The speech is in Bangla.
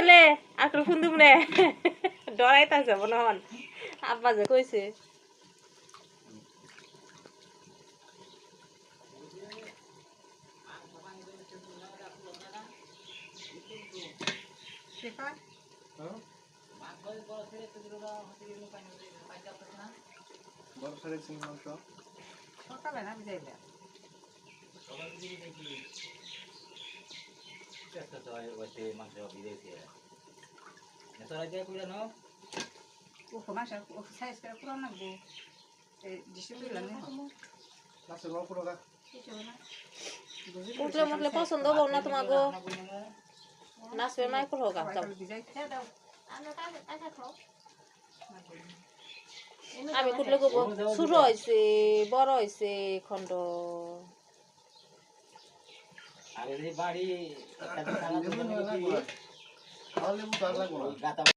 ছেলে আকল ফোন দিব নে ডরাইতাছে মনে হন আব্বা যে কইছে উঠলে মুটলে পছন্দ হবো না তোমাকে নাচবে মাইকুল হোক আমি কুটলে কব ছোট হয়েছে বড় হয়েছে খন্ড বাড়ি